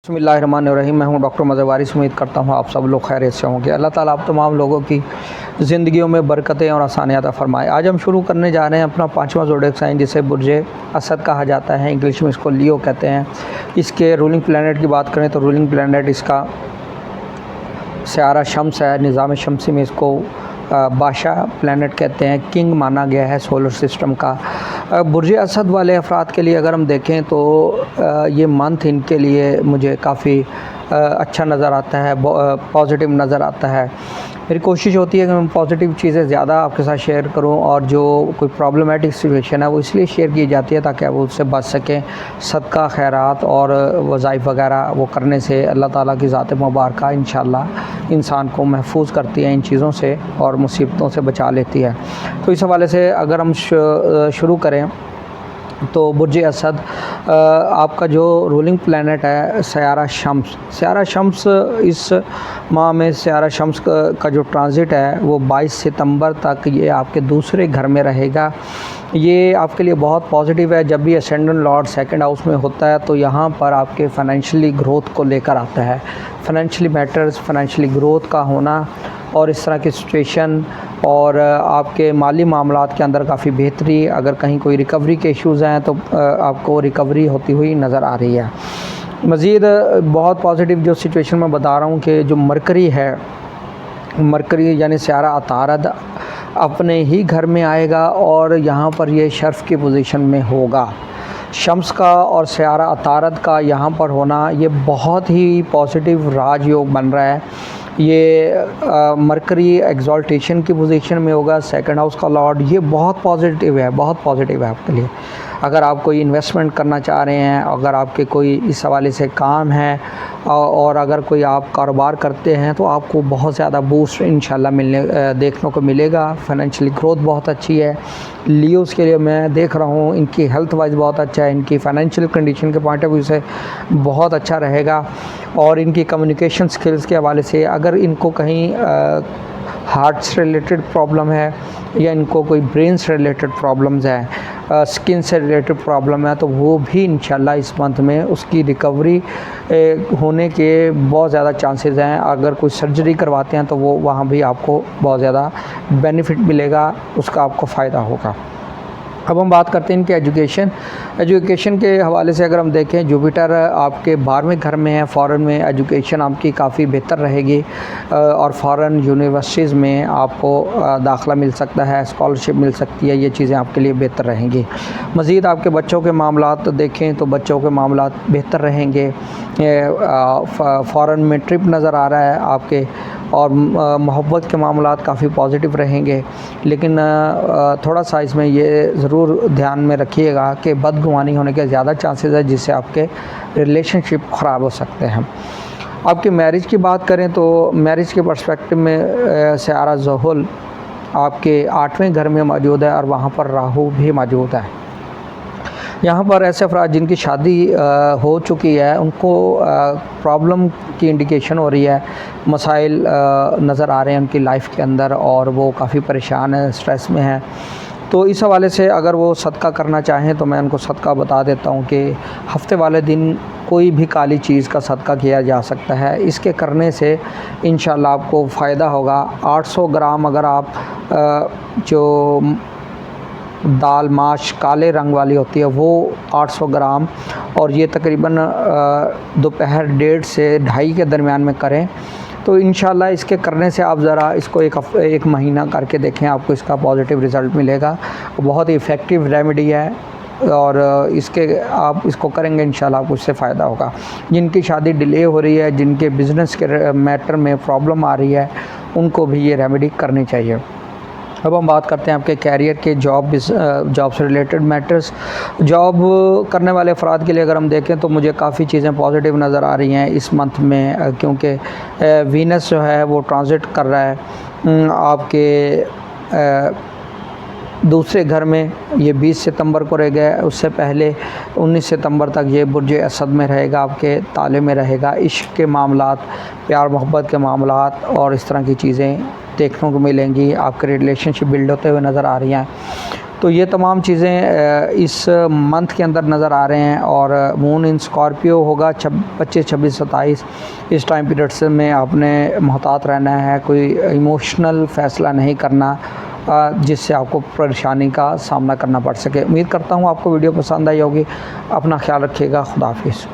बिस्मिल्लाहिर्रहमानिर्रहीम। मैं हूं डॉक्टर मज़हर वारिस। उम्मीद करता हूं आप सब लोग खैरियत से होंगे। अल्लाह ताला आप तमाम लोगों की ज़िंदगियों में बरकतें और आसानियाँ अता फ़रमाए। आज हम शुरू करने जा रहे हैं अपना 5वां ज़ोडिएक साइन, जिसे बुर्जे असद कहा जाता है। इंग्लिश में इसको लियो कहते हैं। इसके रूलिंग प्लैनेट की बात करें तो रूलिंग प्लैनेट इसका सियारा शम्स है। निज़ाम शमसी में इसको बादशाह प्लैनेट कहते हैं, किंग माना गया है सोलर सिस्टम का। बुर्ज असद वाले अफराद के लिए अगर हम देखें तो ये मंथ इनके लिए मुझे काफ़ी अच्छा नज़र आता है, पॉजिटिव नज़र आता है। मेरी कोशिश होती है कि मैं पॉजिटिव चीज़ें ज़्यादा आपके साथ शेयर करूं, और जो कोई प्रॉब्लमेटिक सिचुएशन है वो इसलिए शेयर की जाती है ताकि आप उससे बच सकें। सदका खैरात और वज़ाइफ वगैरह वो करने से अल्लाह ताला की ज़ात मुबारक इंशाअल्लाह इंसान को महफूज करती है इन चीज़ों से और मुसीबतों से बचा लेती है। तो इस हवाले से अगर हम शुरू करें तो बुर्ज असद आपका जो रूलिंग प्लैनेट है सियारा शम्स इस माह में सियारा शम्स का जो ट्रांजिट है वो 22 सितंबर तक ये आपके दूसरे घर में रहेगा। ये आपके लिए बहुत पॉजिटिव है। जब भी असेंडेंट लॉर्ड सेकंड हाउस में होता है तो यहाँ पर आपके फाइनेंशियली ग्रोथ को लेकर आता है। फाइनेंशियली मैटर्स, फाइनेंशियली ग्रोथ का होना और इस तरह की सिचुएशन और आपके माली मामलात के अंदर काफ़ी बेहतरी। अगर कहीं कोई रिकवरी के इश्यूज़ हैं तो आपको रिकवरी होती हुई नज़र आ रही है। मज़ीद बहुत पॉजिटिव जो सिचुएशन मैं बता रहा हूँ कि जो मरकरी है, मरकरी यानी सियारा अतारद अपने ही घर में आएगा और यहाँ पर ये शर्फ़ की पोजीशन में होगा। शम्स का और सियारा अतारद का यहाँ पर होना ये बहुत ही पॉजिटिव राजयोग बन रहा है। ये मरकरी एग्जॉल्टेशन की पोजीशन में होगा, सेकंड हाउस का लॉर्ड। ये बहुत पॉजिटिव है, बहुत पॉजिटिव है आपके लिए। अगर आप कोई इन्वेस्टमेंट करना चाह रहे हैं, अगर आपके कोई इस हवाले से काम है और अगर कोई आप कारोबार करते हैं तो आपको बहुत ज़्यादा बूस्ट इंशाल्लाह देखने को मिलेगा। फाइनेंशियली ग्रोथ बहुत अच्छी है। लियोज़ के लिए मैं देख रहा हूँ इनकी हेल्थ वाइज बहुत अच्छा है, इनकी फाइनेंशियल कंडीशन के पॉइंट ऑफ व्यू से बहुत अच्छा रहेगा। और इनकी कम्युनिकेशन स्किल्स के हवाले से अगर इनको कहीं हार्ट से रिलेटेड प्रॉब्लम है या इनको कोई ब्रेन से रिलेटेड प्रॉब्लम्स हैं, स्किन से रिलेटेड प्रॉब्लम है, तो वो भी इंशाल्लाह इस मंथ में उसकी रिकवरी होने के बहुत ज़्यादा चांसेस हैं। अगर कोई सर्जरी करवाते हैं तो वो वहाँ भी आपको बहुत ज़्यादा बेनिफिट मिलेगा, उसका आपको फ़ायदा होगा। अब हम बात करते हैं इनके एजुकेशन के हवाले से। अगर हम देखें जुपिटर आपके 12वें घर में है, फ़ॉरेन में एजुकेशन आपकी काफ़ी बेहतर रहेगी और फ़ॉरेन यूनिवर्सिटीज़ में आपको दाखिला मिल सकता है, स्कॉलरशिप मिल सकती है। ये चीज़ें आपके लिए बेहतर रहेंगी। मज़ीद आपके बच्चों के मामलात देखें तो बच्चों के मामलात बेहतर रहेंगे। फ़ॉरेन में ट्रिप नज़र आ रहा है आपके, और मोहब्बत के मामलात काफ़ी पॉजिटिव रहेंगे। लेकिन थोड़ा सा इसमें ये ज़रूर ध्यान में रखिएगा कि बदगुमानी होने के ज़्यादा चांसेस है जिससे आपके रिलेशनशिप ख़राब हो सकते हैं। आपकी मैरिज की बात करें तो मैरिज के पर्सपेक्टिव में सियारा ज़ुहल आपके 8वें घर में मौजूद है और वहाँ पर राहु भी मौजूद है। यहाँ पर ऐसे अफराद जिनकी शादी हो चुकी है उनको प्रॉब्लम की इंडिकेशन हो रही है, मसाइल नज़र आ रहे हैं उनकी लाइफ के अंदर और वो काफ़ी परेशान है, स्ट्रेस में है। तो इस हवाले से अगर वो सदका करना चाहें तो मैं उनको सदका बता देता हूँ कि हफ्ते वाले दिन कोई भी काली चीज़ का सदका किया जा सकता है। इसके करने से इंशाल्लाह आपको फ़ायदा होगा। 800 ग्राम अगर आप जो दाल माश काले रंग वाली होती है वो 800 ग्राम, और ये तकरीबन दोपहर 1:30 से 2:30 के दरमियान में करें तो इंशाल्लाह इसके करने से आप ज़रा इसको एक महीना करके देखें, आपको इसका पॉजिटिव रिज़ल्ट मिलेगा। बहुत ही इफ़ेक्टिव रेमेडी है और आप इसको करेंगे इंशाल्लाह आपको इससे फ़ायदा होगा। जिनकी शादी डिले हो रही है, जिनके बिज़नेस के मैटर में प्रॉब्लम आ रही है, उनको भी ये रेमेडी करनी चाहिए। अब हम बात करते हैं आपके कैरियर के, जॉब से रिलेटेड मैटर्स। जॉब करने वाले अफराद के लिए अगर हम देखें तो मुझे काफ़ी चीज़ें पॉजिटिव नज़र आ रही हैं इस मंथ में, क्योंकि वीनस जो है वो ट्रांजिट कर रहा है आपके दूसरे घर में। ये 20 सितंबर को रह गया, उससे पहले 19 सितंबर तक ये बुर्ज असद में रहेगा, आपके ताले में रहेगा। इश्क के मामलात, प्यार मोहब्बत के मामलात और इस तरह की चीज़ें देखने को मिलेंगी। आपके रिलेशनशिप बिल्ड होते हुए नज़र आ रही हैं। तो ये तमाम चीज़ें इस मंथ के अंदर नज़र आ रहे हैं। और मून इन स्कॉर्पियो होगा 25, 26, 27। इस टाइम पीरियड्स में आपने मोहतात रहना है, कोई इमोशनल फ़ैसला नहीं करना जिससे आपको परेशानी का सामना करना पड़ सके। उम्मीद करता हूँ आपको वीडियो पसंद आई होगी। अपना ख्याल रखिएगा। खुदा हाफिज़।